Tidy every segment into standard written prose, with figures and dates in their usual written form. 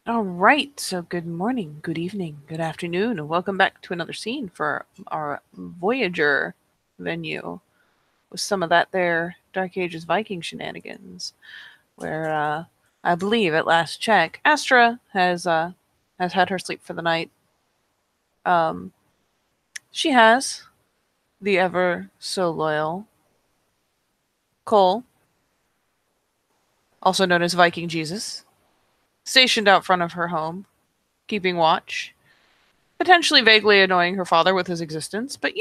All right, so good morning, good evening, good afternoon, and welcome back to another scene for our Voyager venue with some of that there Dark Ages Viking shenanigans, where I believe at last check, Astra has had her sleep for the night. Um, she has the ever so loyal Cole, also known as Viking Jesus, stationed out front of her home, keeping watch, potentially vaguely annoying her father with his existence, but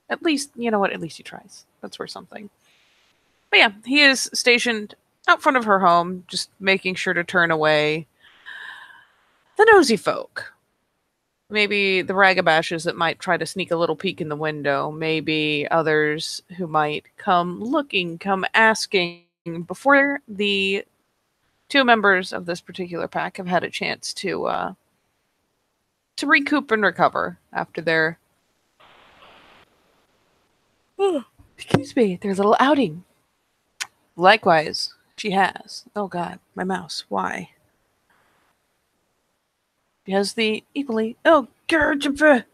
at least, you know what, at least he tries. That's worth something. But yeah, he is stationed out front of her home, just making sure to turn away the nosy folk. Maybe the ragabashes that might try to sneak a little peek in the window. Maybe others who might come looking, come asking before the two members of this particular pack have had a chance to recoup and recover after their excuse me, their little outing. Likewise, she has. Oh God, my mouse. Why? She has the equally. Oh, Gertrude!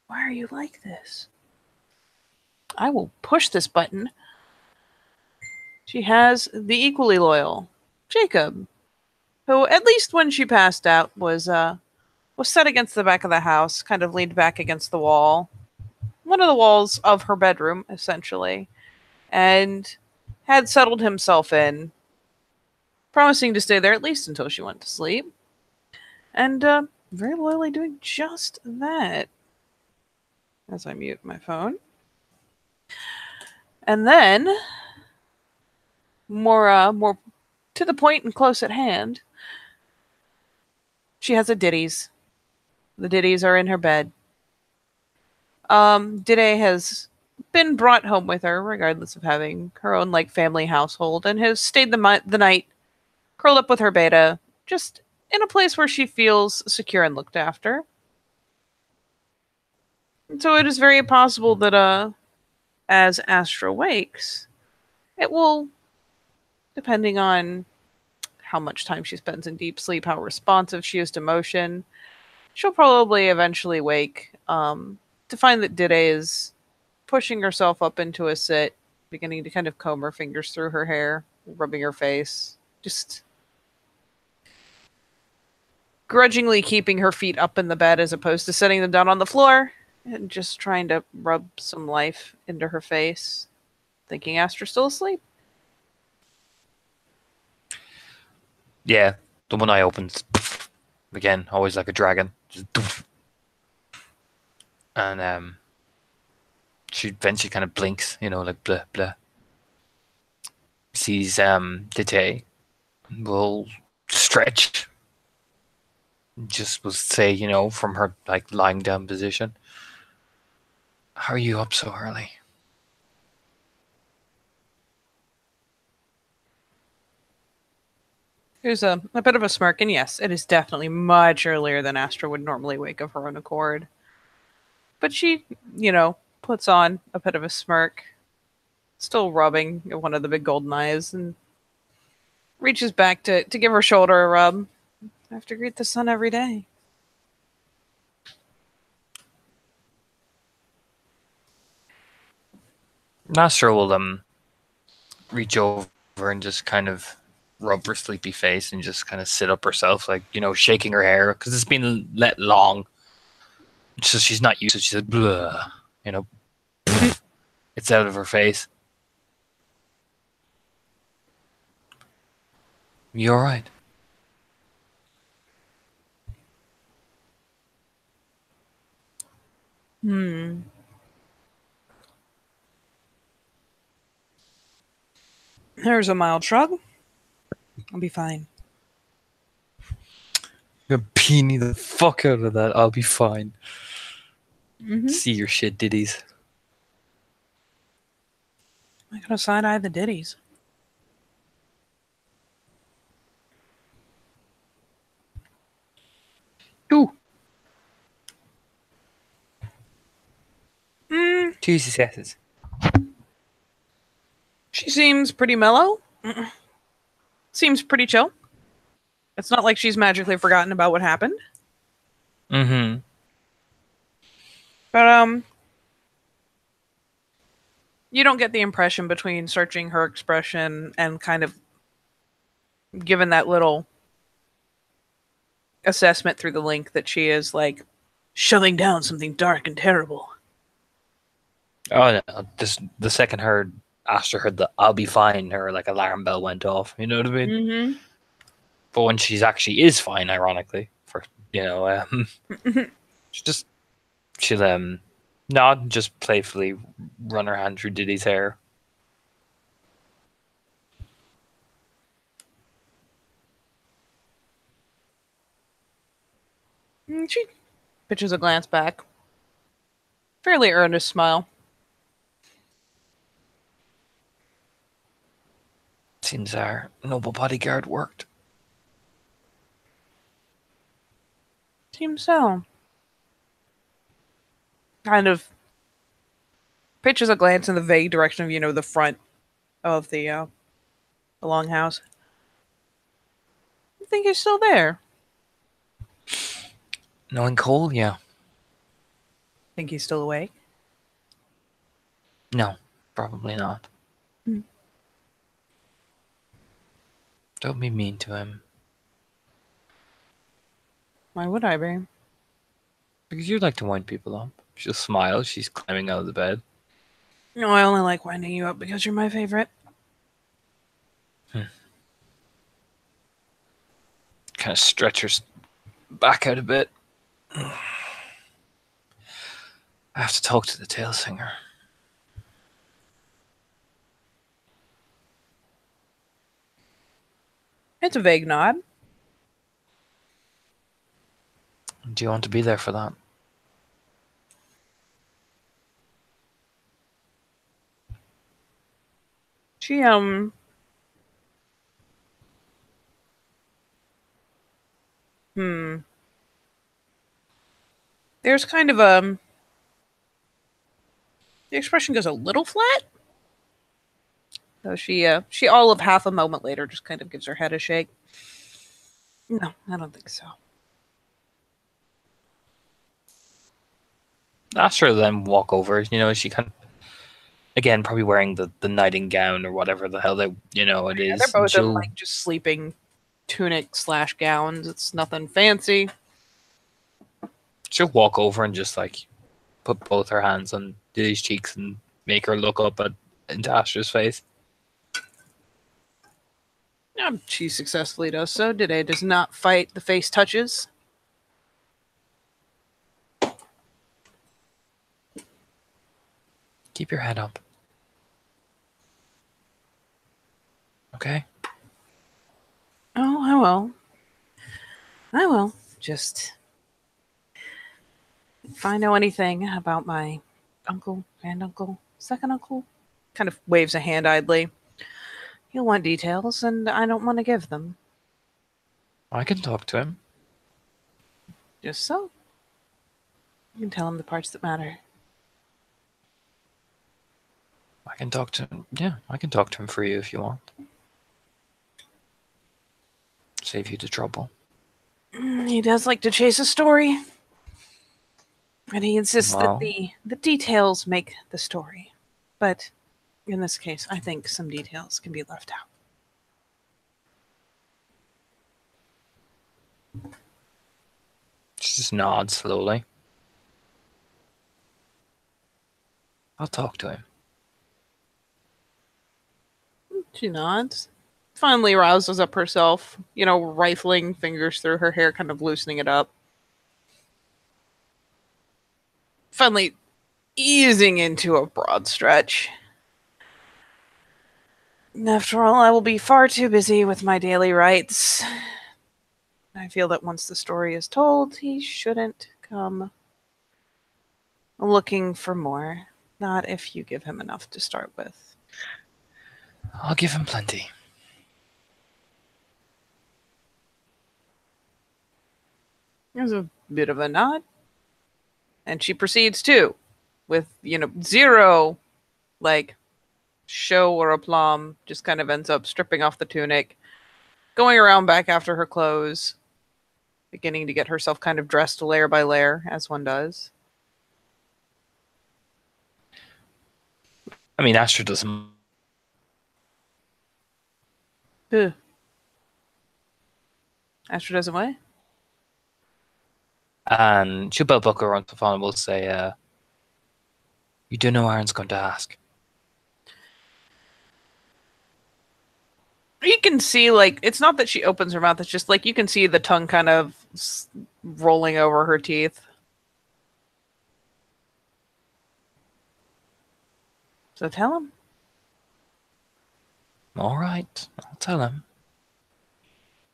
Why are you like this? I will push this button. She has the equally loyal Jacob, who, at least when she passed out, was set against the back of the house, kind of leaned back against the wall, one of the walls of her bedroom, essentially, and had settled himself in, promising to stay there at least until she went to sleep. And very loyally doing just that as I mute my phone. And then, more to the point and close at hand, she has a Ditties. The Ditties are in her bed. Dide has been brought home with her, regardless of having her own family household, and has stayed the night curled up with her beta, just in a place where she feels secure and looked after. And so it is very possible that as Astra wakes, it will, depending on how much time she spends in deep sleep, how responsive she is to motion, she'll probably eventually wake to find that Dide is pushing herself up into a sit, beginning to kind of comb her fingers through her hair, rubbing her face, just grudgingly keeping her feet up in the bed as opposed to setting them down on the floor, and just trying to rub some life into her face, thinking Astra's still asleep. Yeah, the one eye opens again, always like a dragon. Just, and she eventually kind of blinks, like blah blah. Sees Dite will stretch. Just will say, from her lying down position. How are you up so early? There's a bit of a smirk, and yes, it is definitely much earlier than Astra would normally wake of her own accord. But she, puts on a bit of a smirk, still rubbing one of the big golden eyes, and reaches back to give her shoulder a rub. I have to greet the sun every day. Nasra will reach over and just kind of rub her sleepy face and just kind of sit up herself, shaking her hair because it's been let long. So she's not used to it. She's like, blah, you know, it's out of her face. You all right? Hmm. There's a mild shrug. I'll be fine. Peony the fuck out of that. I'll be fine. Mm-hmm. See your shit, Ditties. I gotta side eye the Ditties. Ooh. Mm, Jesus asses. she seems pretty mellow. Seems pretty chill. It's not like she's magically forgotten about what happened. Mm-hmm. But you don't get the impression between searching her expression and kind of given that little assessment through the link that she is like shoving down something dark and terrible. Oh no! The second Astra heard the "I'll be fine," her like alarm bell went off. You know what I mean? Mm-hmm. But when she's actually is fine, ironically, for she'll nod and just playfully run her hand through Diddy's hair. She pitches a glance back. Fairly earnest smile. Seems our noble bodyguard worked. Seems so. Kind of pitches a glance in the vague direction of, the front of the longhouse. I think he's still there. Knowing Cole, yeah. Think he's still awake? No, probably not. Hmm. Don't be mean to him. Why would I be? Because you like to wind people up. She'll smile. She's climbing out of the bed. No, I only like winding you up because you're my favorite. Kind of stretch her back out a bit. I have to talk to the tail singer. It's a vague nod. Do you want to be there for that? She There's kind of the expression goes a little flat. So she all of half a moment later just kind of gives her head a shake. No, I don't think so. Astra then walk over. She kind of, again, probably wearing the nighting gown or whatever the hell it is. They're both in like just sleeping tunic/gowns. It's nothing fancy. She'll walk over and just like put both her hands on Diddy's cheeks and make her look up into Astra's face. She successfully does so. Diddy does not fight the face touches. Keep your head up. Okay? Oh, I will. I will. Just if I know anything about my uncle, granduncle, second uncle, kind of waves a hand idly. He'll want details, and I don't want to give them. I can talk to him. Just so. You can tell him the parts that matter. I can talk to him. Yeah, I can talk to him for you if you want. Save you the trouble. He does like to chase a story. And he insists that the details make the story. But in this case, I think some details can be left out. She just nods slowly. I'll talk to him. She nods. Finally rouses up herself, rifling fingers through her hair, kind of loosening it up. Finally easing into a broad stretch. After all, I will be far too busy with my daily rites. I feel that once the story is told, he shouldn't come looking for more. Not if you give him enough to start with. I'll give him plenty. There's a bit of a nod. And she proceeds too, with, zero, show or aplomb, just kind of ends up stripping off the tunic, going around back after her clothes, beginning to get herself kind of dressed layer by layer, as one does. I mean, Astra doesn't. Ugh. Astra doesn't what? And she'll belt buckle around the phone and will say, you do know Aaron's going to ask. You can see, like, it's not that she opens her mouth, it's just, like, you can see the tongue kind of rolling over her teeth. So tell him. All right, I'll tell him.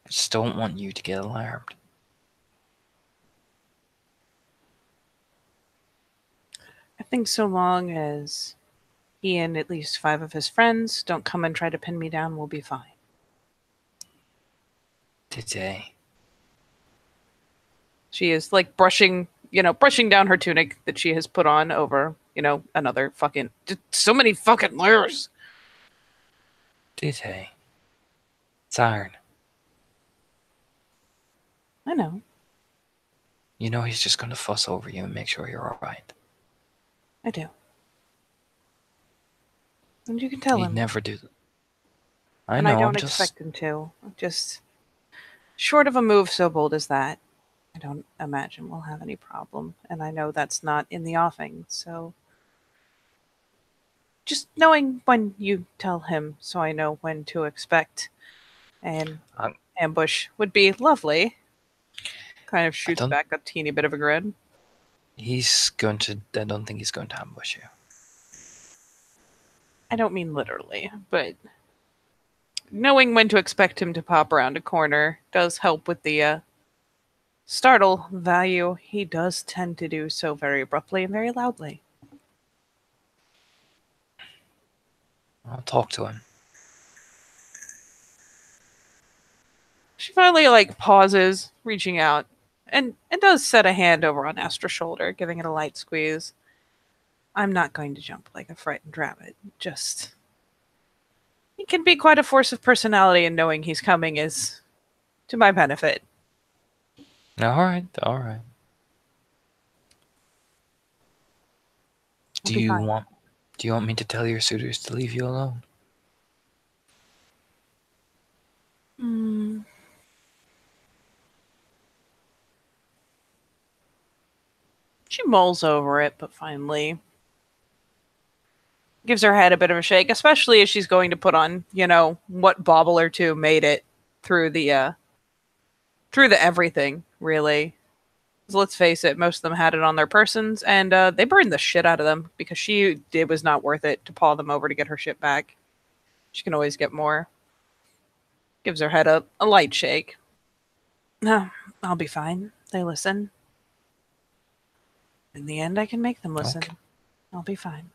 I just don't want you to get alarmed. I think so long as he and at least 5 of his friends don't come and try to pin me down, we'll be fine. Today. She is, like, brushing down her tunic that she has put on over, another fucking... Just so many fucking layers. Today. It's Aaron. I know. You know he's just going to fuss over you and make sure you're all right. I do. And you can tell He'd him. never do that. I And know, I don't expect him to. Just short of a move so bold as that, I don't imagine we'll have any problem. And I know that's not in the offing, so just knowing when you tell him so I know when to expect an ambush would be lovely. Kind of shoots back a teeny bit of a grin. I don't think he's going to ambush you. I don't mean literally, but knowing when to expect him to pop around a corner does help with the startle value. He does tend to do so very abruptly and very loudly. I'll talk to him. She finally, like, pauses, reaching out, and does set a hand over on Astra's shoulder, giving it a light squeeze. I'm not going to jump like a frightened rabbit. Just... He can be quite a force of personality, and knowing he's coming is to my benefit. All right. Do you want me to tell your suitors to leave you alone? She mulls over it, but finally gives her head a bit of a shake, especially as she's going to put on, what bauble or two made it through the everything, really. Let's face it, most of them had it on their persons, and they burned the shit out of them because it was not worth it to paw them over to get her shit back. She can always get more. Gives her head a light shake. No, I'll be fine. They listen. In the end, I can make them listen. Okay. I'll be fine.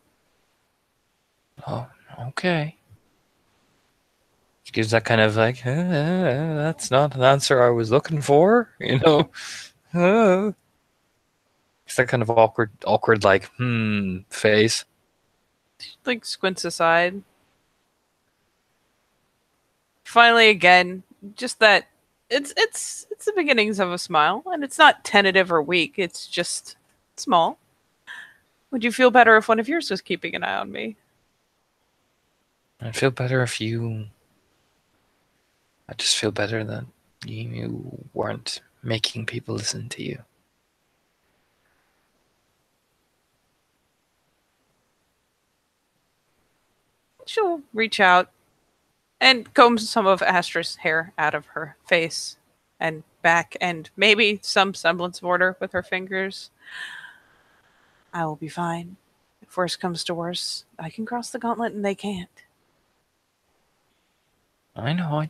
Oh, okay. She gives that kind of like, that's not an answer I was looking for, It's that kind of awkward, like, face. She, like, squints aside. Finally, again, just that it's the beginnings of a smile, and it's not tentative or weak. It's just small. Would you feel better if one of yours was keeping an eye on me? I'd feel better if you... I just feel better that you weren't making people listen to you. She'll reach out and comb some of Astra's hair out of her face and back, and maybe some semblance of order with her fingers. I will be fine. If worse comes to worse, I can cross the gauntlet and they can't. I know,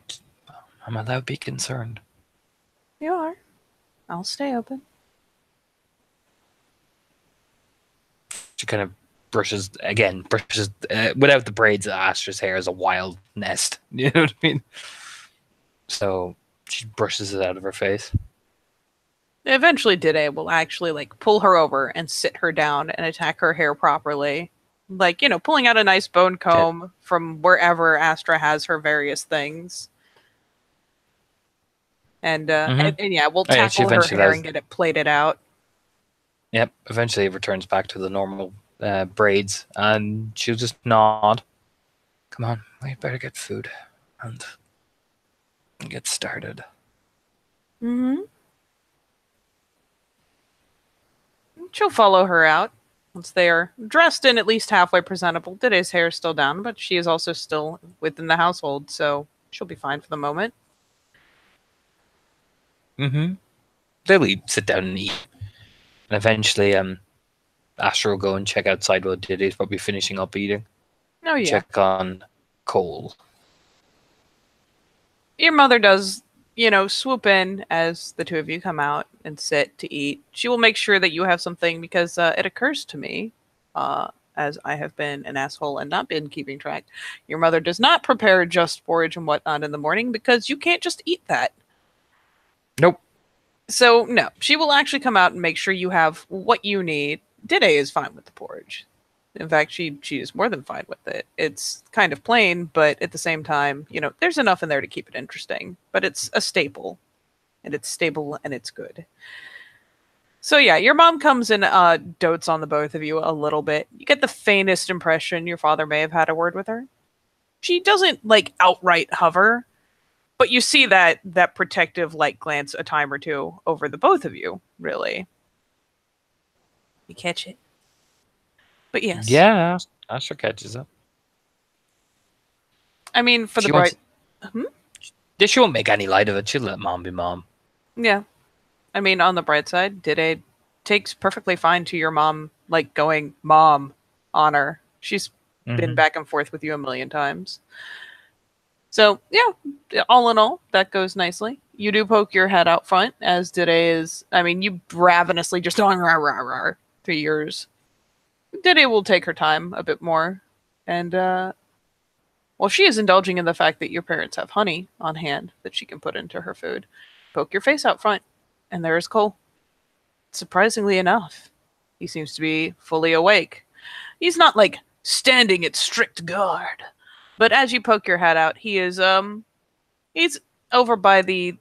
I'm allowed to be concerned. You are. I'll stay open. She kind of brushes without the braids. Astra's hair is a wild nest. You know what I mean? So she brushes it out of her face. Eventually, Dide will actually, like, pull her over and sit her down and attack her hair properly. Like, pulling out a nice bone comb from wherever Astra has her various things. And, Mm-hmm. and yeah, we'll Oh, yeah, she tackle her eventually hair does. and get it plaited out. Yep. Eventually, it returns back to the normal braids, and she'll just nod. Come on, we better get food and get started. Mm-hmm. She'll follow her out once they are dressed and at least halfway presentable. Dide's hair is still down, but she is also still within the household, so she'll be fine for the moment. Mm-hmm. They'll sit down and eat, and eventually, Astra will go and check outside while Diddy's probably finishing up eating. Oh, yeah. Check on Cole. Your mother does, swoop in as the two of you come out and sit to eat. She will make sure that you have something because it occurs to me, as I have been an asshole and not been keeping track, your mother does not prepare just porridge and whatnot in the morning because you can't just eat that. Nope. So, no, she will actually come out and make sure you have what you need. Dide is fine with the porridge. In fact, she is more than fine with it. It's kind of plain, but at the same time, there's enough in there to keep it interesting. But it's a staple, and it's stable, and it's good. So yeah, your mom comes and dotes on the both of you a little bit. You get the faintest impression your father may have had a word with her. She doesn't like outright hover, but you see that protective like glance a time or two over the both of you. Really, you catch it. But yes, Yeah, Astra catches up. I mean for the She bright. wants. Hmm? She won't make any light of it. She'll let mom be mom. Yeah, I mean, on the bright side, Dide takes perfectly fine to your mom, like going, Mom, on her. She's been Mm-hmm. back and forth with you a million times. So, yeah, all in all, that goes nicely. You do poke your head out front, as Dide is. I mean, you ravenously just rah, rah, rah, to yours. Dide will take her time a bit more. And, well, she is indulging in the fact that your parents have honey on hand that she can put into her food. Poke your face out front, and there is Cole. Surprisingly enough, he seems to be fully awake. He's not like standing at strict guard, but as you poke your head out, he's over by the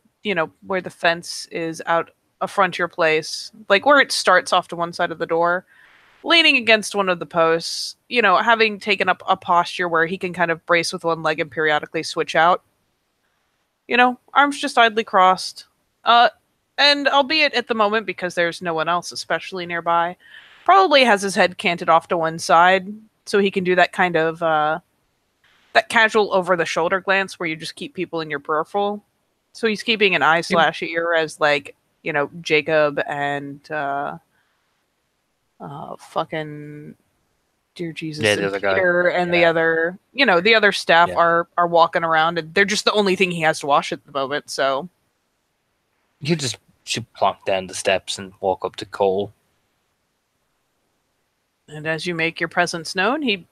where the fence is out front your place, like where it starts off to one side of the door, leaning against one of the posts, having taken up a posture where he can kind of brace with one leg and periodically switch out. Arms just idly crossed. Uh, and albeit at the moment, because there's no one else especially nearby, probably has his head canted off to one side so he can do that kind of that casual over the shoulder glance where you just keep people in your peripheral. So he's keeping an eye slash ear as like Jacob and fucking dear Jesus Yeah, the and other guy. Peter and Yeah, the other staff yeah. are walking around, and they're just the only thing he has to wash at the moment. So You just should plonk down the steps and walk up to Cole. and as you make your presence known, he,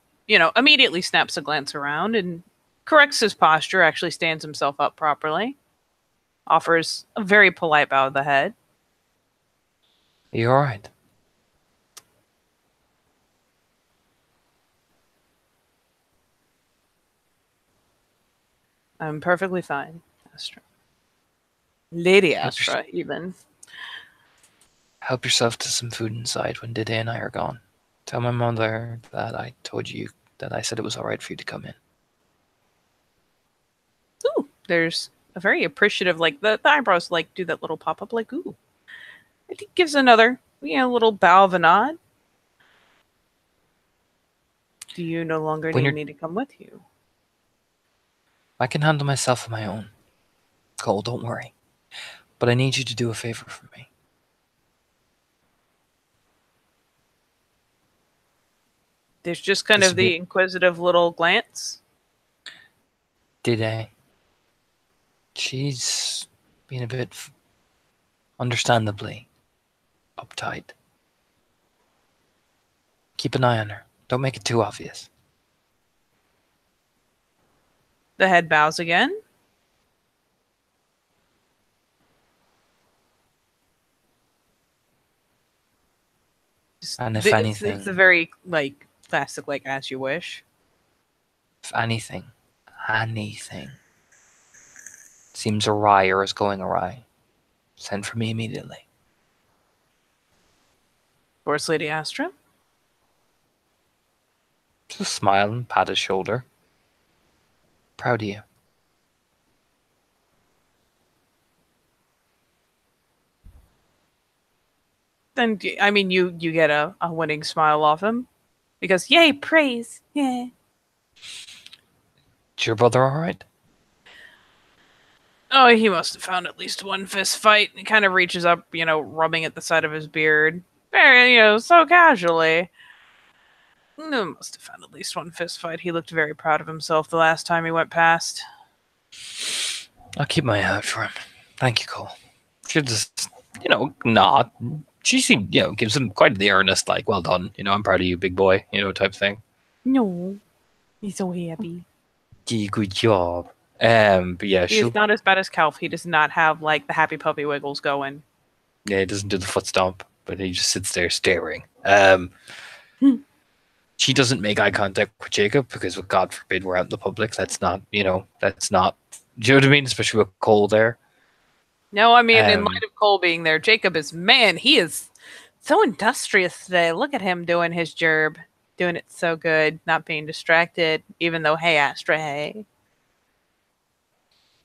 immediately snaps a glance around and corrects his posture, actually stands himself up properly, offers a very polite bow of the head. Are you alright? I'm perfectly fine, Astra. Lady Help, Astra, even. help yourself to some food inside when Diddy and I are gone. Tell my mother that I told you that I said it was alright for you to come in. Ooh, there's a very appreciative, like, the eyebrows, like, do that little pop up, like, ooh. It gives another, little bow of a nod. Do you no longer When need you're, me to come with you? I can handle myself on my own. Cole, don't worry. But I need you to do a favor for me. There's just kind This of would be the inquisitive little glance. Diddy. She's been a bit, understandably, uptight. Keep an eye on her. Don't make it too obvious. The head bows again. And It's a very, like, classic, like, as you wish. if anything, Seems awry or is going awry. Send for me immediately. Of course, Lady Astra. Just smile and pat his shoulder. Proud of you. Then, I mean, you get a winning smile off him. Because, yay, praise. Yeah. Is your brother alright? Oh, he must have found at least one fist fight. He kind of reaches up, rubbing at the side of his beard. Very, so casually. No, must have found at least one fist fight. He looked very proud of himself the last time he went past. I'll keep my eye out for him. Thank you, Cole. She'll just, nod. She seemed, gives him quite the earnest, like, well done. I'm proud of you, big boy, type thing. No. He's so happy. Yeah, good job. But yeah, he's not as bad as Calf. He does not have, like, the happy puppy wiggles going. Yeah, he doesn't do the foot stomp, but he just sits there staring. She doesn't make eye contact with Jacob because, God forbid, we're out in the public. That's not, that's not. Do you know what I mean? Especially with Cole there. No, I mean, in light of Cole being there, Jacob is, he is so industrious today. Look at him doing his gerb. Doing it so good, not being distracted, even though, hey, Astra, hey.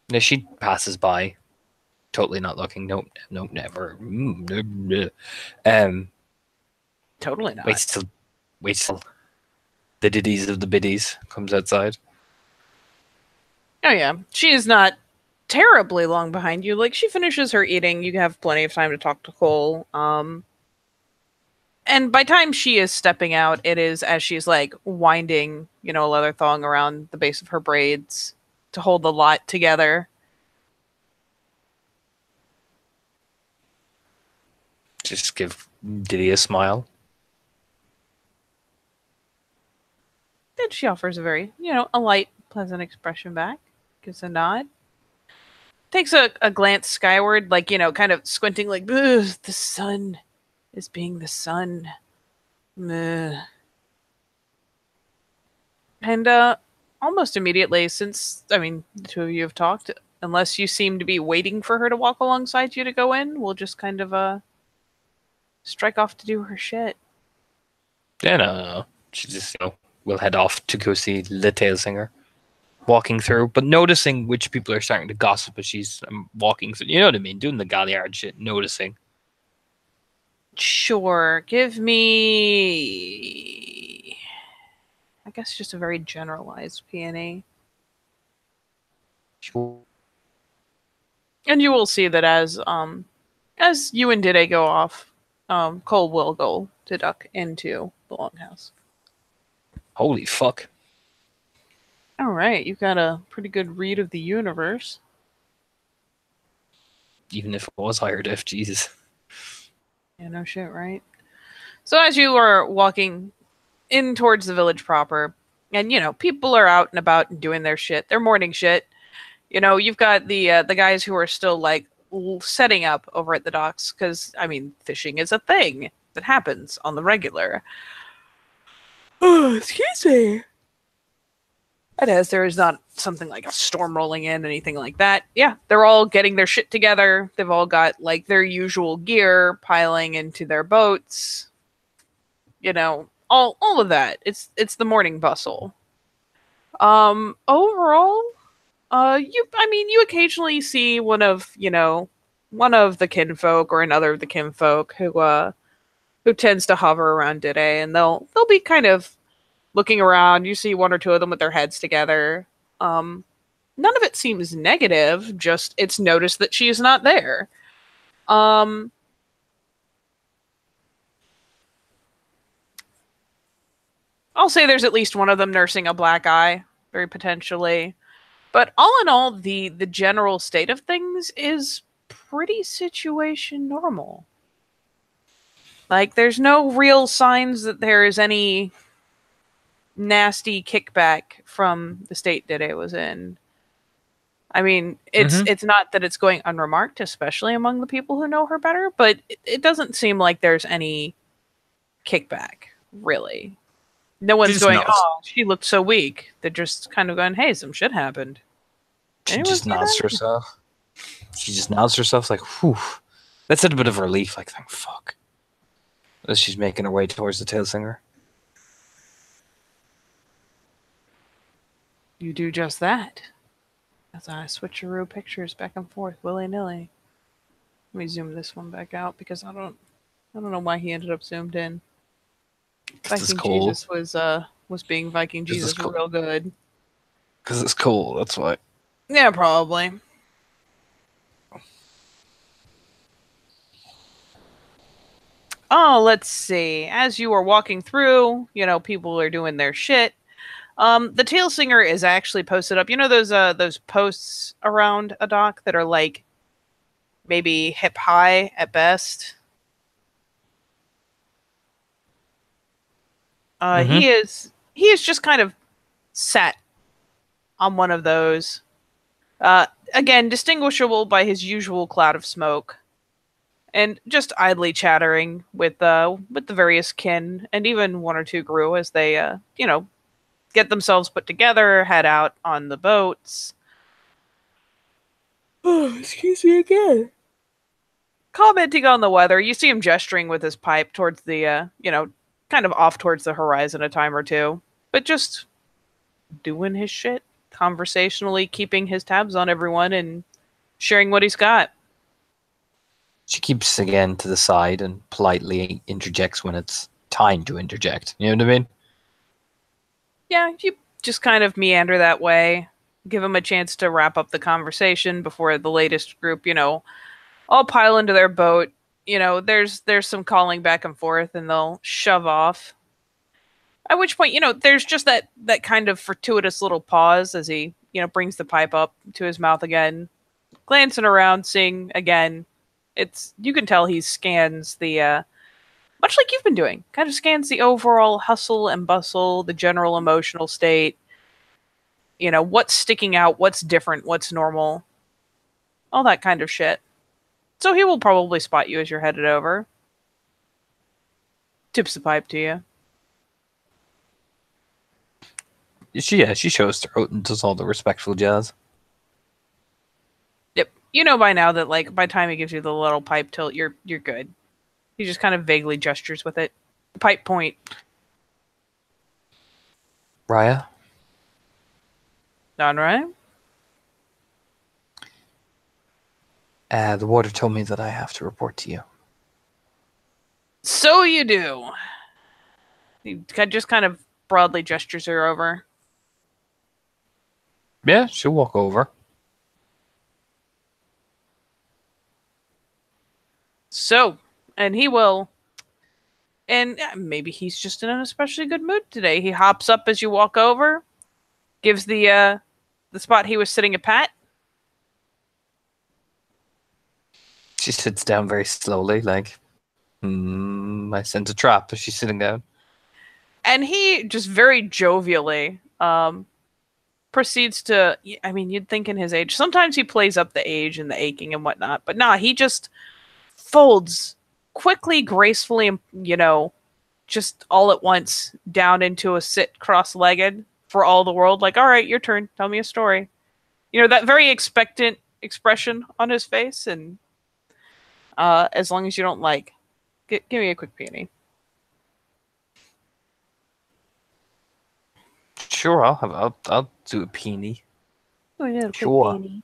Yeah, she passes by, totally not looking. Nope, never. Totally not. Waits till the Ditties of the Bitties comes outside. Oh, yeah. She is not terribly long behind you. Like, she finishes her eating. You have plenty of time to talk to Cole. And by time she is stepping out, it is as she's, like, winding, a leather thong around the base of her braids to hold the lot together. Just give Diddy a smile. Then she offers a very, a light, pleasant expression back. Gives a nod. Takes a glance skyward, like, kind of squinting, like, the sun is being the sun. And almost immediately, since, the two of you have talked, unless you seem to be waiting for her to walk alongside you to go in, we'll just kind of strike off to do her shit. Yeah, no. She just, will head off to go see the tail singer. Walking through, but noticing which people are starting to gossip as she's walking through. You know what I mean? Doing the Galliard shit, noticing. Sure. Give me, I guess, just a very generalized peony. Sure. And you will see that as you and Dide go off, Cole will go to duck into the longhouse. Holy fuck. All right, you've got a pretty good read of the universe. Even if it was higher diff, Jesus. Yeah, no shit, right? So as you are walking in towards the village proper, and people are out and about and doing their shit, their morning shit. You've got the guys who are still like setting up over at the docks because fishing is a thing that happens on the regular. Oh, excuse me. And as there is not something like a storm rolling in, anything like that. Yeah, they're all getting their shit together. They've all got like their usual gear piling into their boats. All of that. It's the morning bustle. Overall, you occasionally see one of the kinfolk or another of the kinfolk who tends to hover around Dide, and they'll be kind of looking around. You see one or two of them with their heads together. None of it seems negative, just it's noticed that she is not there. I'll say there's at least one of them nursing a black eye, very potentially. But all in all, the general state of things is pretty situation normal. Like, there's no real signs that there is any nasty kickback from the state that it was in. It's not that it's going unremarked, especially among the people who know her better, but it doesn't seem like there's any kickback, really. No one's going, oh, she looked so weak. They're just kind of going, hey, some shit happened. She just nods to herself. She just nods herself like, whew. That's a bit of relief, like, thank fuck. As she's making her way towards the tail singer. You do just that. As I switcheroo pictures back and forth willy-nilly. Let me zoom this one back out because I don't know why he ended up zoomed in. Viking Jesus was being Viking Jesus real good. Because it's cool, that's why. Yeah, probably. Oh, let's see. As you are walking through, people are doing their shit. The tail singer is actually posted up. You know those posts around a dock that are like maybe hip high at best. He is just kind of sat on one of those. Again, distinguishable by his usual cloud of smoke, and just idly chattering with the various kin and even one or two crew as they get themselves put together, head out on the boats. Oh, excuse me again. Commenting on the weather, you see him gesturing with his pipe towards the kind of off towards the horizon a time or two, but just doing his shit, conversationally keeping his tabs on everyone and sharing what he's got. She keeps again to the side and politely interjects when it's time to interject. You know what I mean? Yeah, you just kind of meander that way, give him a chance to wrap up the conversation before the latest group, all pile into their boat. There's some calling back and forth and they'll shove off. At which point, there's just that kind of fortuitous little pause as he, brings the pipe up to his mouth again, glancing around, seeing again. You can tell he scans the much like you've been doing, kind of scans the overall hustle and bustle, the general emotional state. What's sticking out, what's different, what's normal, all that kind of shit. So he will probably spot you as you're headed over. Tips the pipe to you. She shows throat and does all the respectful jazz. Yep. You know by now that by the time he gives you the little pipe tilt, you're good. He just kind of vaguely gestures with it. The pipe point. Raya? Done, right? The water told me that I have to report to you. So you do. He just kind of broadly gestures her over. Yeah, she'll walk over. So, and he will. And maybe he's just in an especially good mood today. He hops up as you walk over, gives the spot he was sitting a pat. She sits down very slowly, like, I sense a trap as she's sitting down. And he just very jovially proceeds to, you'd think in his age, sometimes he plays up the age and the aching and whatnot, but nah, he just folds quickly, gracefully, just all at once down into a sit cross-legged for all the world. Like, all right, your turn. Tell me a story. That very expectant expression on his face. And as long as you don't give me a quick peony. Sure, I'll do a peony. Oh yeah, sure. Peony.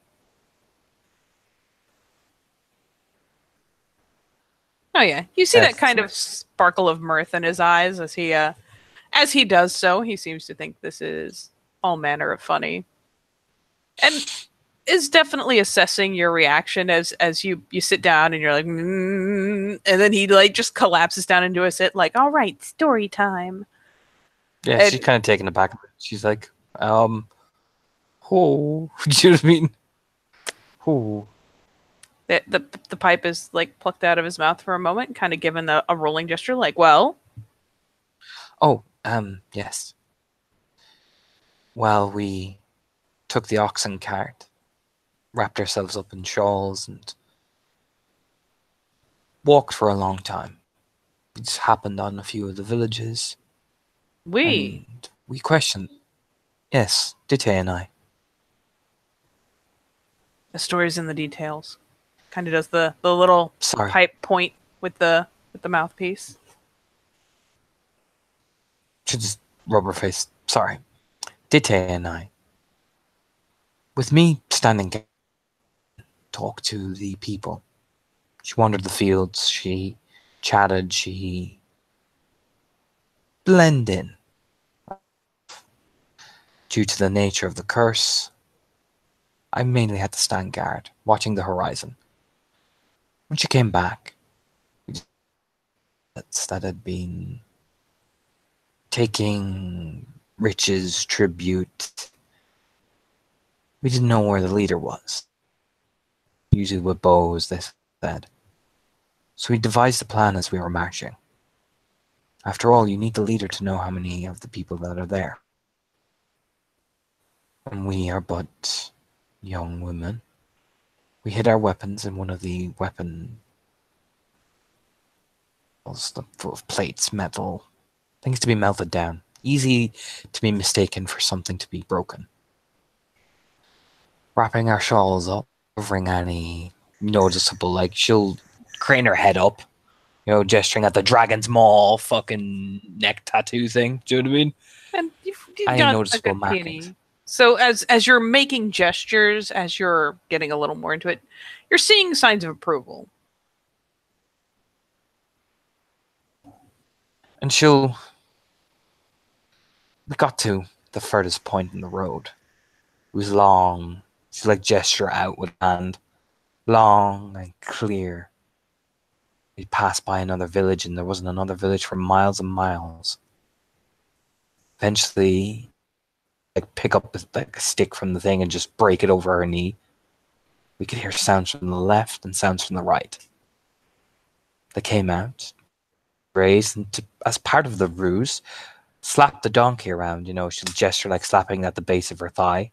Oh yeah, you see that kind of sparkle of mirth in his eyes as he does so. He seems to think this is all manner of funny, and is definitely assessing your reaction as you sit down and you're like, and then he just collapses down into a sit, like, all right, story time. Yeah, and she's kind of taken aback. She's like, oh, do you know what I mean? Oh. The pipe is plucked out of his mouth for a moment, kind of given a rolling gesture, like, well. Oh, yes. Well, we took the oxen cart, wrapped ourselves up in shawls, and walked for a long time. It just happened on a few of the villages. We questioned. Yes, Ditties and I. The story's in the details. Kind of does the little Sorry. pipe point with the mouthpiece. She just rub her face. Sorry. Dite and I. With me standing, talk to the people. She wandered the fields. She chatted. She blended in. Due to the nature of the curse, I mainly had to stand guard, watching the horizon. When she came back, that had been taking riches, tribute. We didn't know where the leader was. Usually with bows, they said. So we devised a plan as we were marching. After all, you need the leader to know how many of the people that are there. And we are but young women. We hid our weapons in one of the weapon full of plates, metal, things to be melted down. Easy to be mistaken for something to be broken. Wrapping our shawls up, covering any noticeable, like she'll crane her head up, gesturing at the Dragon's Maw fucking neck tattoo thing. Do you know what I mean? And you've Any got a noticeable good markings. peony. So as you're making gestures, as you're getting a little more into it, you're seeing signs of approval. And we got to the furthest point in the road. It was long. She's like gesture out with hand. Long and clear. We passed by another village and there wasn't another village for miles and miles. Eventually, like pick up like a stick from the thing and just break it over her knee. We could hear sounds from the left and sounds from the right. They came out, raised, and as part of the ruse, slapped the donkey around. She'll gesture like slapping at the base of her thigh.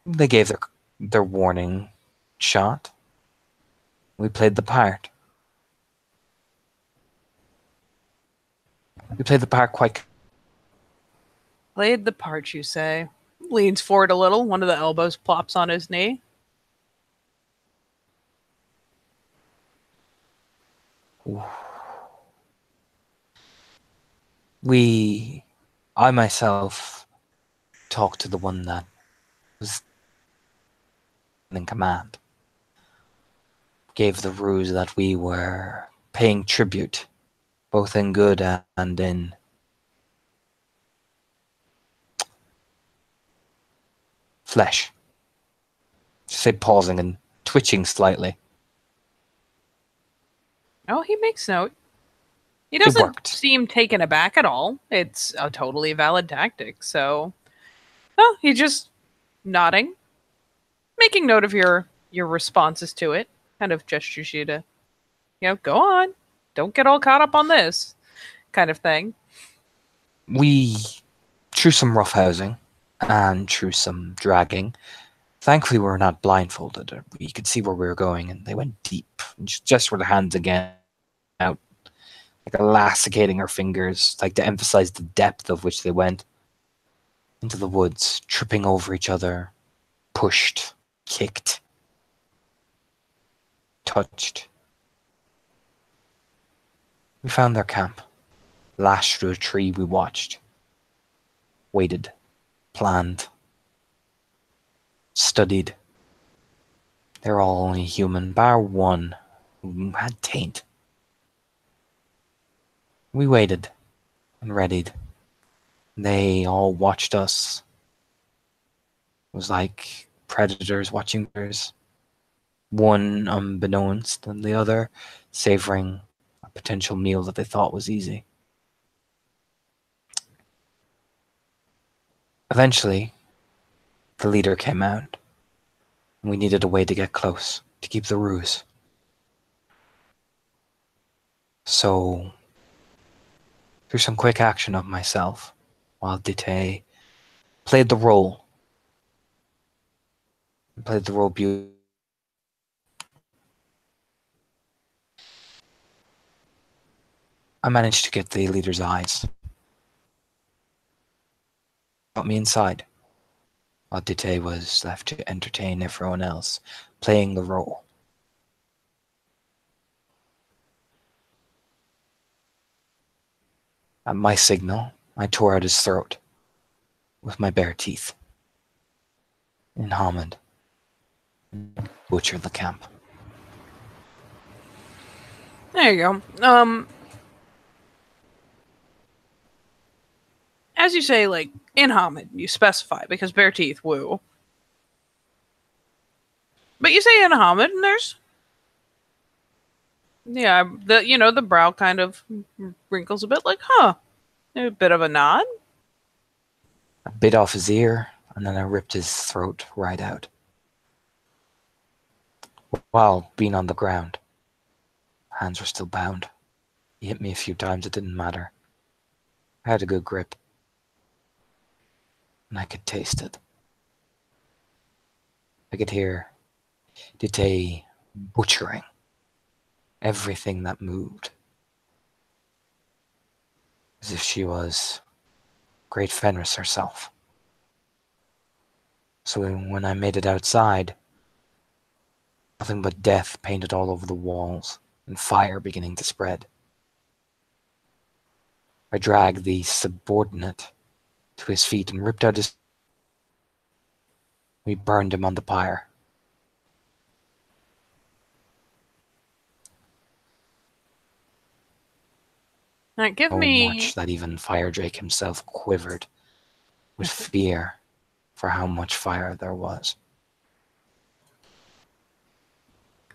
They gave their warning shot. We played the part. We played the part quite. Played the part, you say. Leans forward a little. One of the elbows plops on his knee. I myself talked to the one that was in command. Gave the ruse that we were paying tribute, both in good and in flesh. Just say pausing and twitching slightly. Oh, he makes note. He doesn't worked. seem taken aback at all. It's a totally valid tactic. So, well, he's just nodding, making note of your responses to it. Kind of gestures you to, go on. Don't get all caught up on this kind of thing. We, through some roughhousing and through some dragging, thankfully we were not blindfolded. We could see where we were going, and they went deep. And just with their hands again out, like elasticating our fingers, like to emphasize the depth of which they went into the woods, tripping over each other, pushed, kicked, touched. We found their camp. Lashed through a tree, we watched. Waited. Planned. Studied. They're all only human, bar one who had taint. We waited and readied. They all watched us. It was like predators watching others. One unbeknownst and the other savoring a potential meal that they thought was easy. Eventually, the leader came out, and we needed a way to get close, to keep the ruse. So, through some quick action of myself, while Dite played the role beautifully, I managed to get the leader's eyes. Got me inside. while Ditties was left to entertain everyone else, playing the role. At my signal, I tore out his throat with my bare teeth. In Hamid, butchered the camp. There you go. As you say, like, in Hamid, you specify, because bare teeth, woo. But you say in Hamid, and there's... Yeah, the brow kind of wrinkles a bit, like, huh. A bit of a nod. I bit off his ear, and then I ripped his throat right out. While being on the ground, hands were still bound. He hit me a few times, it didn't matter. I had a good grip. And I could taste it. I could hear Ditties butchering everything that moved. As if she was Great Fenris herself. So when I made it outside, nothing but death painted all over the walls, and fire beginning to spread. I dragged the subordinate to his feet and ripped out his... We burned him on the pyre. Now, give So me... much that even Fire Drake himself quivered with fear for how much fire there was.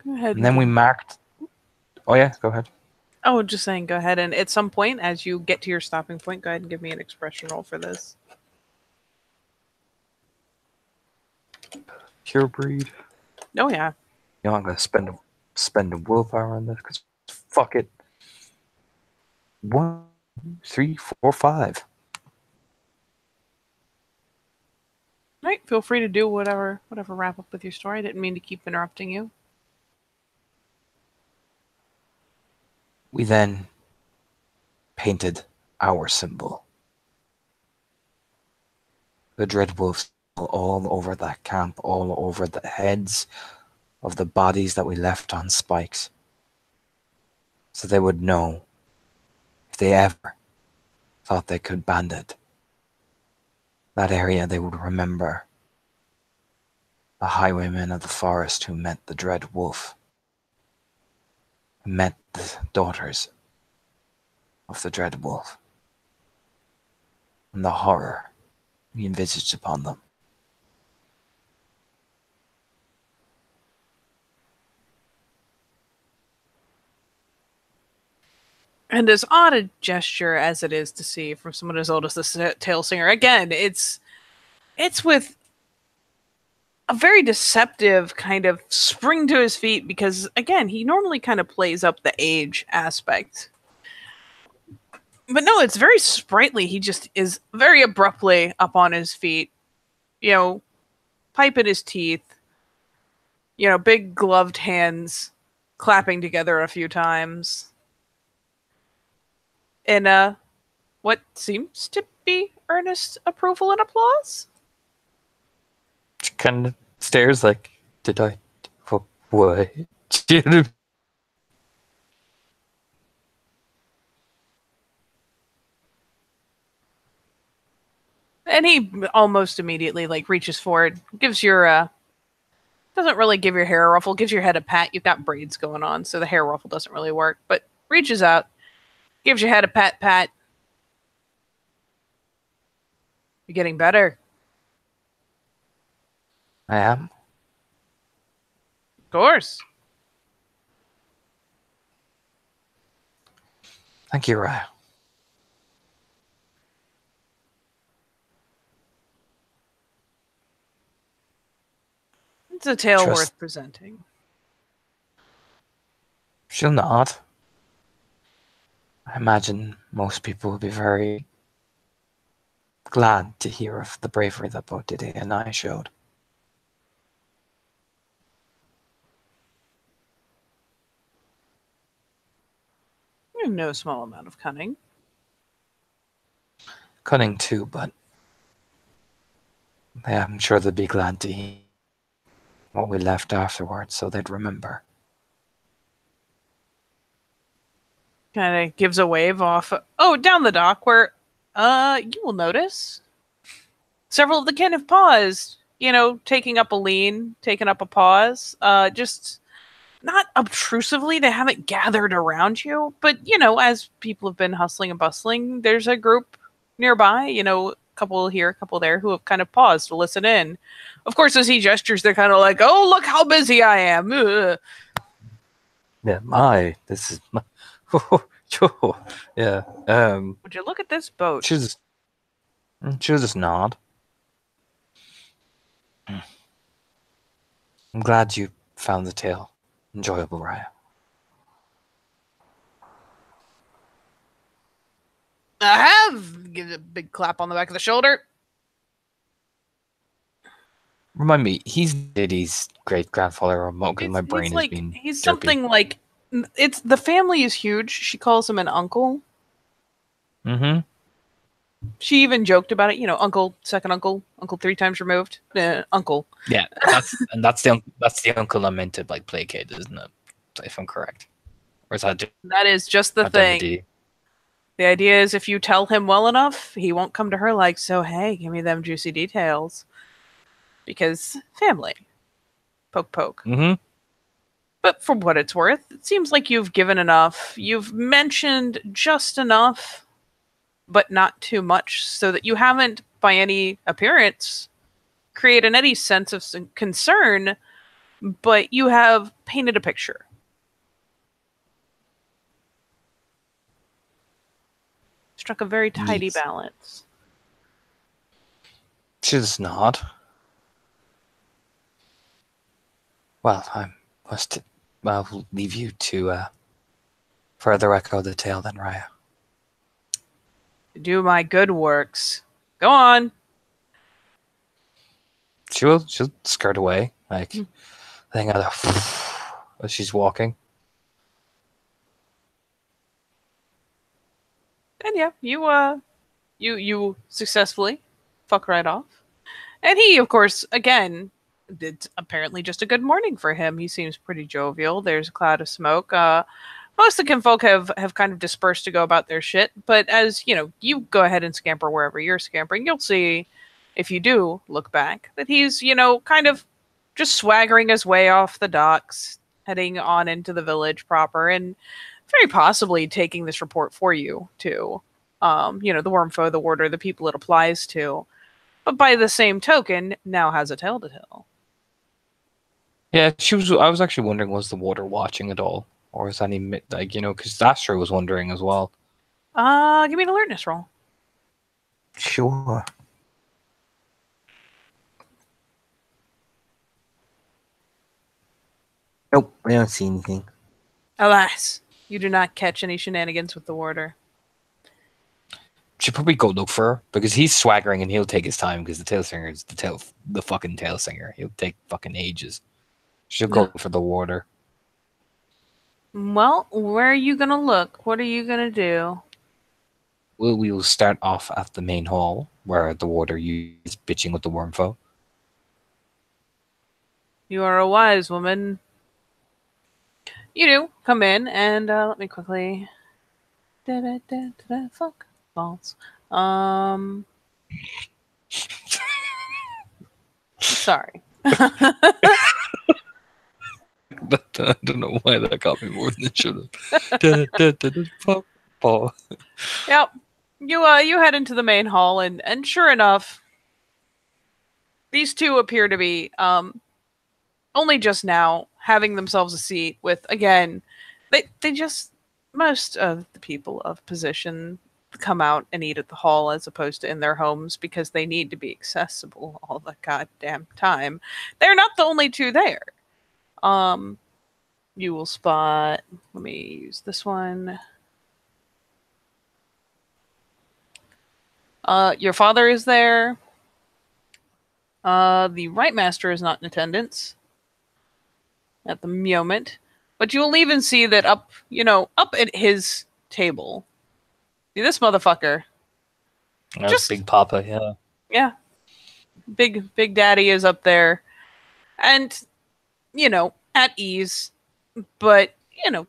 Go ahead. And then we marked... Oh yeah, go ahead. Oh, just saying, go ahead. And at some point, as you get to your stopping point, go ahead and give me an expression roll for this. Pure breed. Oh, yeah. You know, I'm going to spend a willpower on this, because fuck it. 1, 3, 4, 5. Right, feel free to do whatever wrap up with your story. I didn't mean to keep interrupting you. We then painted our symbol. The Dread Wolves all over that camp, all over the heads of the bodies that we left on spikes. So they would know, if they ever thought they could bandit that area, they would remember the highwaymen of the forest who met the Dread Wolf, who met the daughters of the Dread Wolf, and the horror we envisaged upon them. And as odd a gesture as it is to see from someone as old as the Tail Singer, again, it's with a very deceptive kind of spring to his feet, because, again, he normally kind of plays up the age aspect. But no, it's very sprightly. He just is very abruptly up on his feet. You know, pipe in his teeth. You know, big gloved hands clapping together a few times. In what seems to be earnest approval and applause. She kind of stares like, did I? What? And he almost immediately reaches forward, gives your doesn't really give your hair a ruffle, gives your head a pat. You've got braids going on, so the hair ruffle doesn't really work, but reaches out, gives your head a pat. You're getting better. I am. Of course. Thank you, Raya. It's a tale Trust- worth presenting. She'll nod. I imagine most people will be very glad to hear of the bravery that both Ditties and I showed. You have no small amount of cunning. Cunning too, but Yeah, I'm sure they'd be glad to hear what we left afterwards, so they'd remember. Kind of gives a wave off. Oh, down the dock where, you will notice several of the kin have paused. You know, taking up a lean, taking up a pause. Just not obtrusively. They haven't gathered around you, but you know, as people have been hustling and bustling, there's a group nearby. You know, a couple here, a couple there, who have kind of paused to listen in. Of course, as he gestures, they're kind of like, "Oh, look how busy I am." Ugh. Yeah, this is my. Yeah. Would you look at this boat? She'll just nod. I'm glad you found the tale enjoyable, Raya. I have. Give a big clap on the back of the shoulder. Remind me, he's Ditties' great grandfather or because my brain has been. He's derpy. something like. It's the family is huge. She calls him an uncle. Mm-hmm. She even joked about it. You know, uncle, second uncle, uncle 3 times removed, uncle. Yeah, that's the uncle I meant to like placate, isn't it? If I'm correct, or is that That is just the thing. The idea is if you tell him well enough, he won't come to her like, so hey, give me them juicy details. Because family. Poke, poke. Mm-hmm. But for what it's worth, it seems like you've given enough. You've mentioned just enough, but not too much, so that you haven't, by any appearance, created any sense of concern, but you have painted a picture. Struck a very tidy balance. She's not. Well, I must. I'll leave you to further echo the tale then, Raya. Do my good works. Go on. She'll skirt away, like thing as she's walking. And yeah, you successfully fuck right off. And he, of course, again, it's apparently just a good morning for him. He seems pretty jovial. There's a cloud of smoke. Most of the kinfolk have kind of dispersed to go about their shit. But as, you know, you go ahead and scamper wherever you're scampering, you'll see, if you do look back, that he's, you know, kind of just swaggering his way off the docks, heading on into the village proper, and very possibly taking this report for you, too. You know, the Wormfoe, the Warder, the people it applies to. But by the same token, now has a tale to tell. Yeah, I was actually wondering, was the Water watching at all, or is any like because Astra was wondering as well. Give me an alertness roll. Sure. Nope, I don't see anything. Alas, you do not catch any shenanigans with the Warder. Should probably go look for her because he's swaggering and he'll take his time because the tail singer is the fucking tail singer. He'll take fucking ages. She'll go for the Warder. Well, where are you gonna look? What are you gonna do? We will start off at the main hall where the Warder is bitching with the Wormfoe. You are a wise woman. You do come in and let me quickly. Fuck balls. Sorry. I don't know why that got me more than it should have. Fuck ball. Yep. You head into the main hall and sure enough, these two appear to be only just now having themselves a seat with, again, they just, most of the people of position come out and eat at the hall as opposed to in their homes because they need to be accessible all the goddamn time. They're not the only two there. You will spot, let me use this one. Your father is there. The Right Master is not in attendance at the moment, but you will even see that up at his table. See this motherfucker? Just Big Papa, yeah. Yeah. Big Daddy is up there, and at ease, but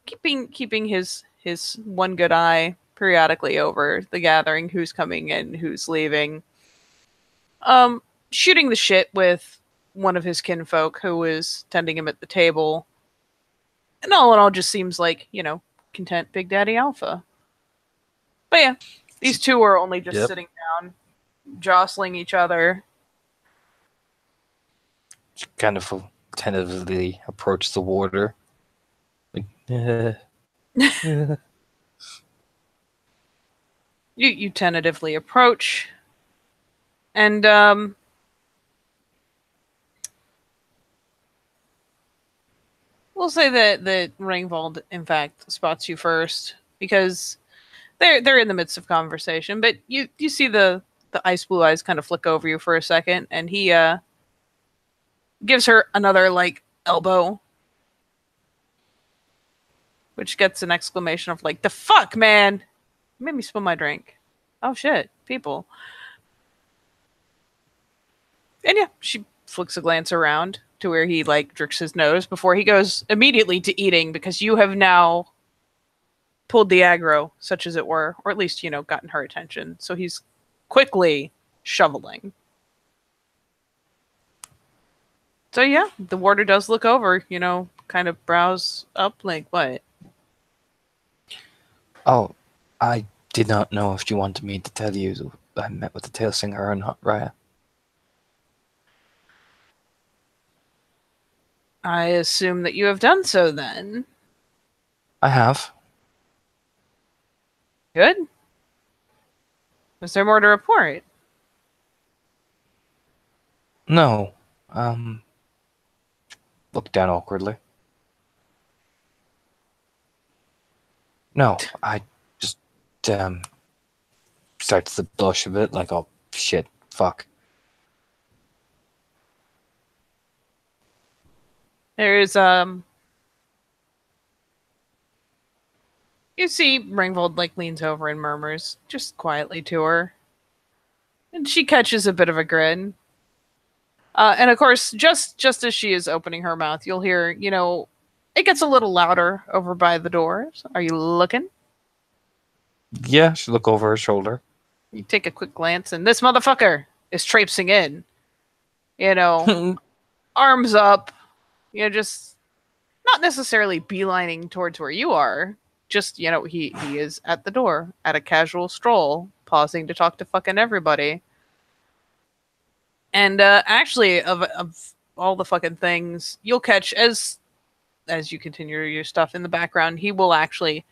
keeping his one good eye periodically over the gathering, who's coming in, who's leaving. Shooting the shit with one of his kinfolk who is tending him at the table. And all in all, just seems like, content Big Daddy Alpha. But yeah, these two are only just sitting down, jostling each other. Kind of tentatively approach the warder. Like, You tentatively approach, and we'll say that Ringwald, in fact, spots you first because they're in the midst of conversation. But you see the ice blue eyes kind of flick over you for a second, and he gives her another elbow, which gets an exclamation of the fuck, man! You made me spill my drink. Oh shit, people. And yeah, she flicks a glance around to where he jerks his nose before he goes immediately to eating, because you have now pulled the aggro, such as it were, or at least, gotten her attention. So he's quickly shoveling. So yeah, the warder does look over, kind of browse up, what? Oh, I did not know if you wanted me to tell you I met with the tail singer or not, Raya. I assume that you have done so then. I have. Good. Was there more to report? No. Look down awkwardly. No, I just, starts to blush a bit, like, oh, shit, fuck. There's, you see Ringvold, leans over and murmurs, just quietly to her. And she catches a bit of a grin. And of course, just as she is opening her mouth, you'll hear, it gets a little louder over by the doors. Are you looking? Yeah, she look over her shoulder. You take a quick glance, and this motherfucker is traipsing in. Arms up. Just not necessarily beelining towards where you are. Just, he is at the door, at a casual stroll, pausing to talk to fucking everybody. And actually, of all the fucking things you'll catch as you continue your stuff in the background, he will actually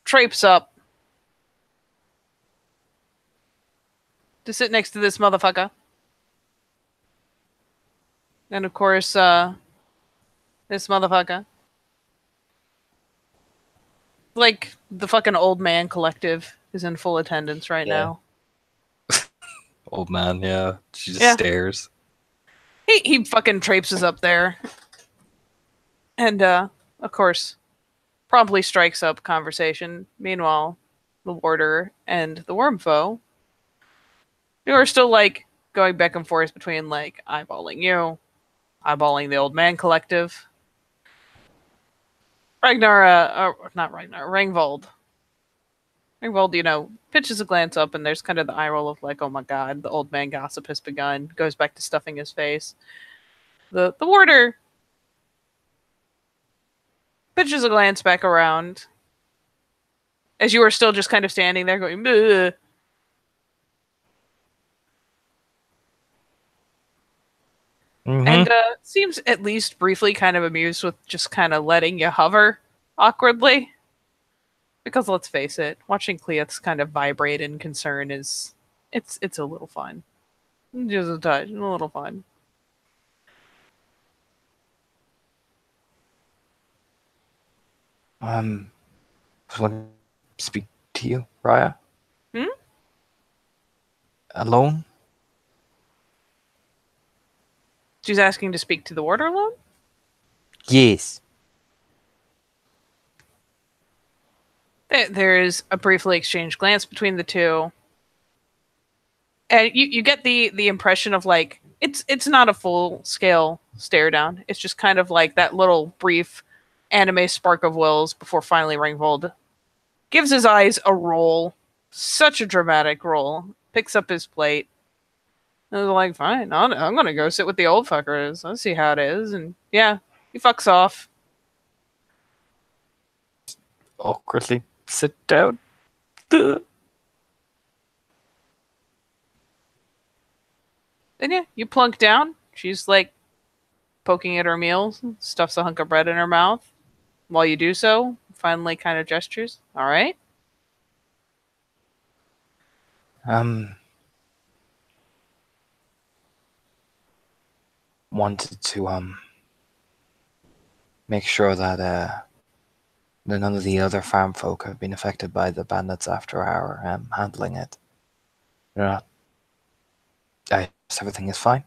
traipse up to sit next to this motherfucker. And of course, this motherfucker, the fucking old man collective, is in full attendance right now. Old man, yeah. She just stares. He fucking traipses up there. And, of course, promptly strikes up conversation. Meanwhile, the warder and the wormfoe, you are still, going back and forth between, eyeballing you, eyeballing the old man collective. Ringvold. Ringvold, pitches a glance up, and there's kind of the eye roll of oh my god, the old man gossip has begun. Goes back to stuffing his face. The warder pitches a glance back around as you are still just kind of standing there going, bleh. Mm-hmm. And seems at least briefly kind of amused with just kind of letting you hover awkwardly. Because let's face it, watching Cleoths kind of vibrate in concern it's a little fun. Just a touch, a little fun. I want to speak to you, Raya. Alone? She's asking to speak to the warder alone? Yes. There is a briefly exchanged glance between the two. And you get the impression of It's not a full scale stare down. It's just kind of like that little brief anime spark of wills before finally Ringvold gives his eyes a roll. Such a dramatic roll. Picks up his plate. And was like, fine, I'm gonna go sit with the old fuckers. Let's see how it is. And yeah, he fucks off. Awkwardly sit down. Duh. Then yeah, you plunk down. She's like poking at her meals, stuffs a hunk of bread in her mouth. While you do so, finally kind of gestures. All right. Wanted to make sure that none of the other farm folk have been affected by the bandits after our handling it. They're not. I guess everything is fine.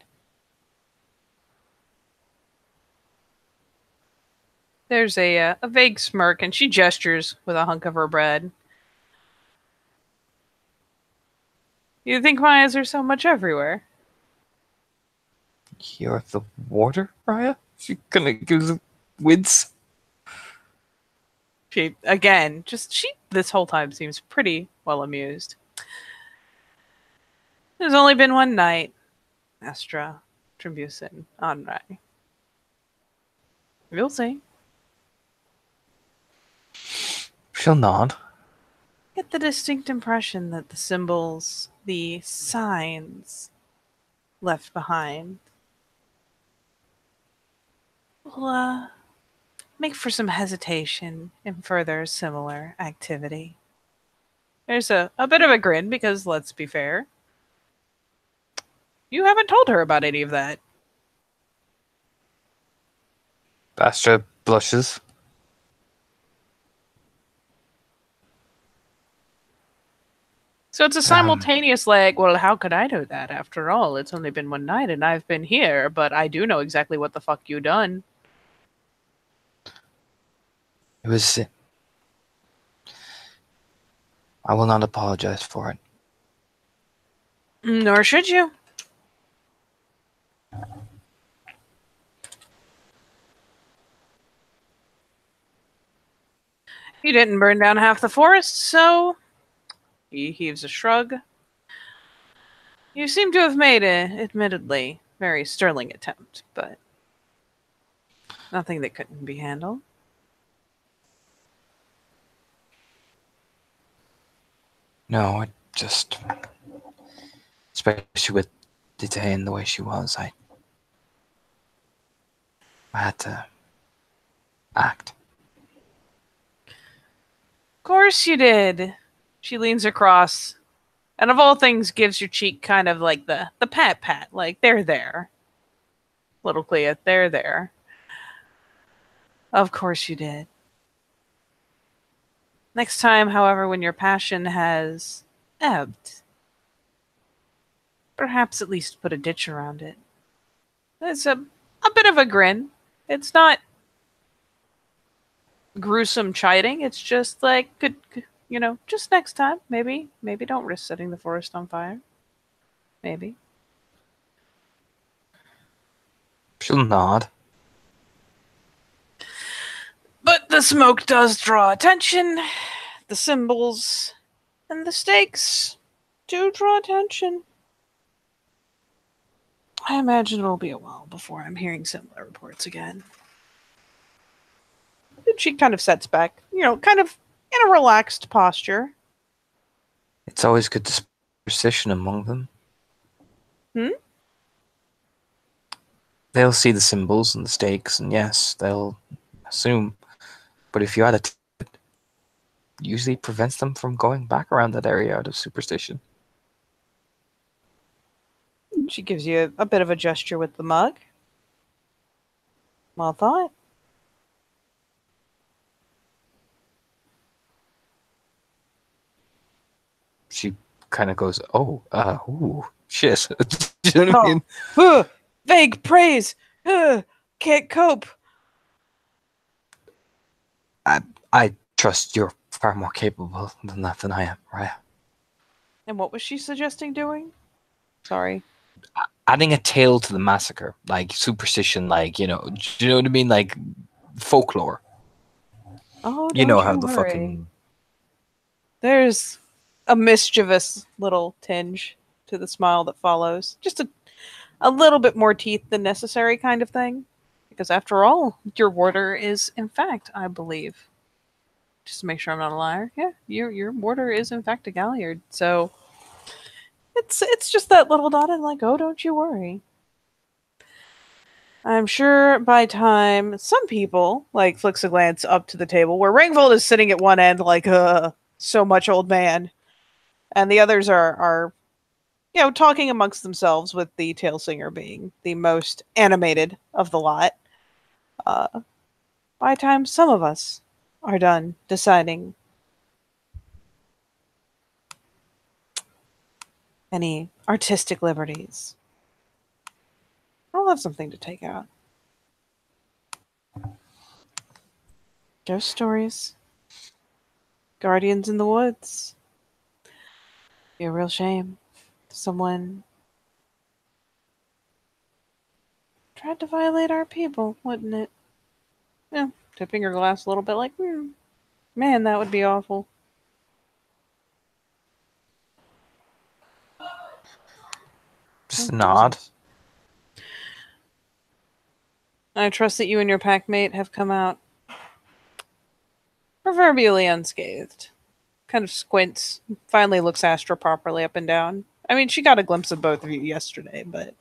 There's a vague smirk, and she gestures with a hunk of her bread. You think my eyes are so much everywhere? You're the warder, Raya? She gonna give the wince. She, again, she this whole time seems pretty well amused. There's only been one night, Astra, Trimbusin, Anrai. You'll see. She'll nod. Get the distinct impression that the symbols, the signs left behind will make for some hesitation in further similar activity. There's a bit of a grin because, let's be fair, you haven't told her about any of that. Astra blushes. So it's a simultaneous well, how could I know that? After all, it's only been one night and I've been here, but I do know exactly what the fuck you done. It was. I will not apologize for it. Nor should you. You didn't burn down half the forest, so... He heaves a shrug. You seem to have made a, admittedly, very sterling attempt, but... nothing that couldn't be handled. No, I just... Especially with Ditties the way she was, I had to act. Of course you did. She leans across, and of all things gives your cheek kind of like the pat, like they're there. Little Clea, they're there. Of course you did. Next time, however, when your passion has ebbed, perhaps at least put a ditch around it. It's a bit of a grin. It's not gruesome chiding. It's just like, just next time. Maybe don't risk setting the forest on fire. Maybe. She'll nod. But the smoke does draw attention. The symbols and the stakes do draw attention. I imagine it'll be a while before I'm hearing similar reports again. And she kind of sets back, kind of in a relaxed posture. It's always good to spot superstition among them. They'll see the symbols and the stakes, and yes, they'll assume. But if you add it, it usually prevents them from going back around that area out of superstition. She gives you a bit of a gesture with the mug. Well thought. She kind of goes, ooh, shit. Do you know what I mean? Vague praise. Can't cope. I trust you're far more capable than that than I am, right? And what was she suggesting doing? Sorry. adding a tail to the massacre, like superstition, like, do you know what I mean? Like folklore. Oh, You know don't how you the worry. fucking There's a mischievous little tinge to the smile that follows. Just a little bit more teeth than necessary kind of thing. Because after all, your warder is, in fact, I believe, just to make sure I'm not a liar, yeah, your warder is, in fact, a Galliard. So it's just that little dotted like, oh, don't you worry. I'm sure by time some people, like, flicks a glance up to the table where Ringvold is sitting at one end like, so much old man. And the others are talking amongst themselves, with the tail singer being the most animated of the lot. Uh, by the time some of us are done deciding any artistic liberties, I'll have something to take out. Ghost stories. Guardians in the woods. Be a real shame. Someone tried to violate our people, wouldn't it? Yeah, tipping her glass a little bit like, man, that would be awful. just a nod. I trust that you and your packmate have come out proverbially unscathed. Kind of squints, finally looks Astra properly up and down. I mean, she got a glimpse of both of you yesterday, but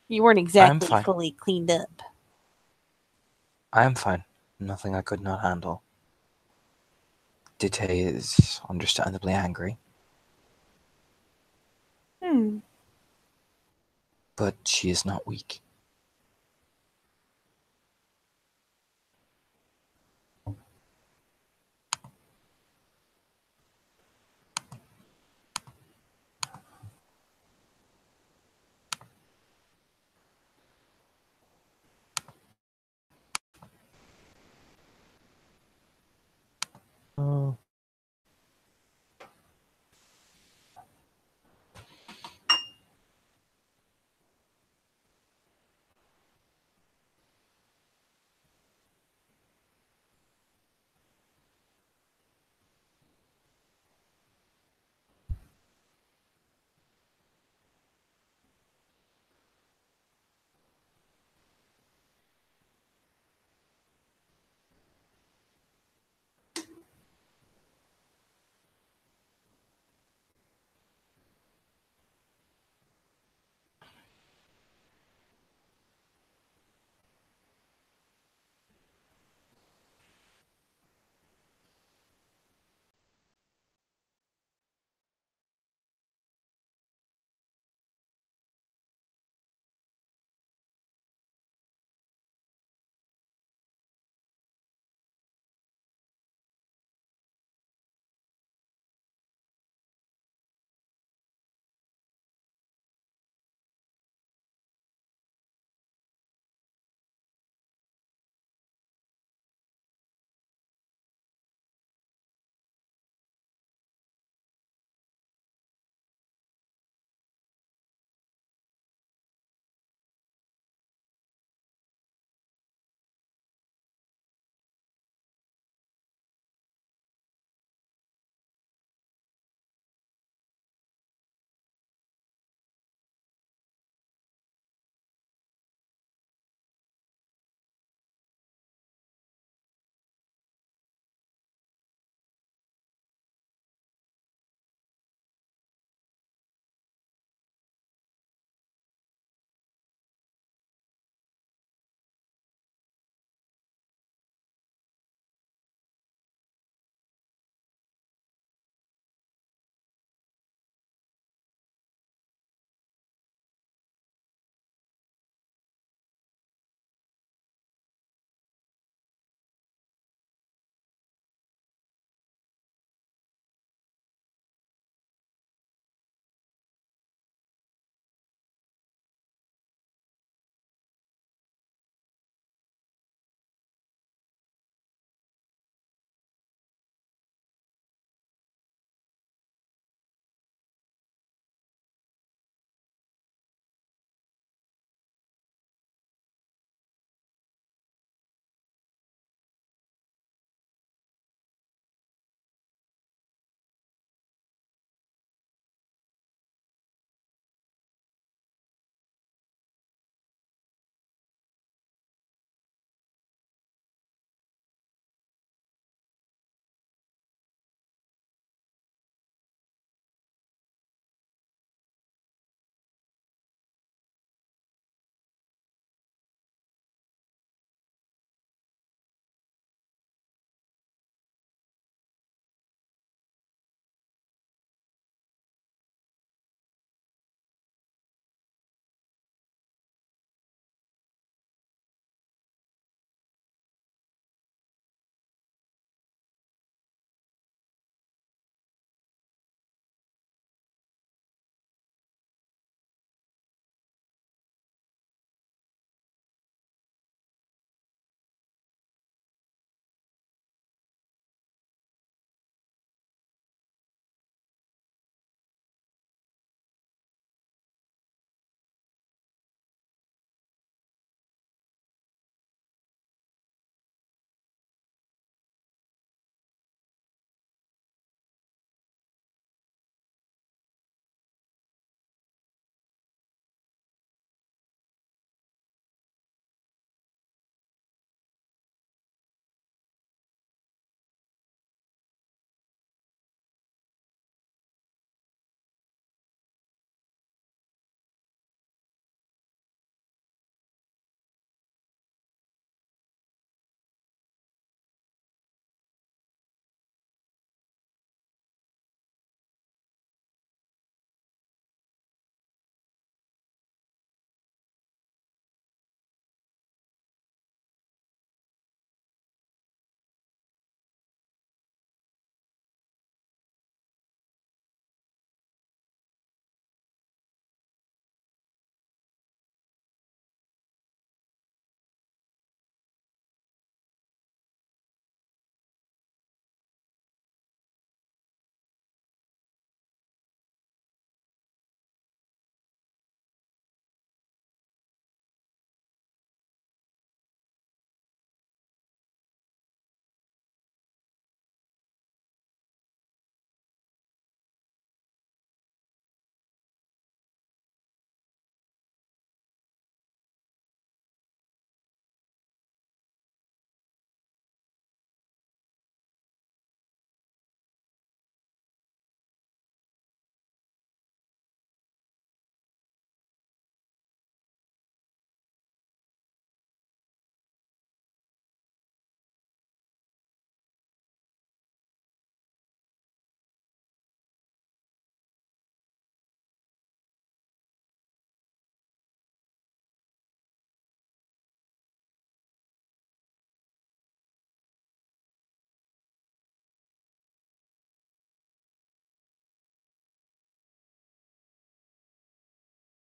you weren't exactly fine. fully cleaned up. I am fine. Nothing I could not handle. Dite is understandably angry, but she is not weak.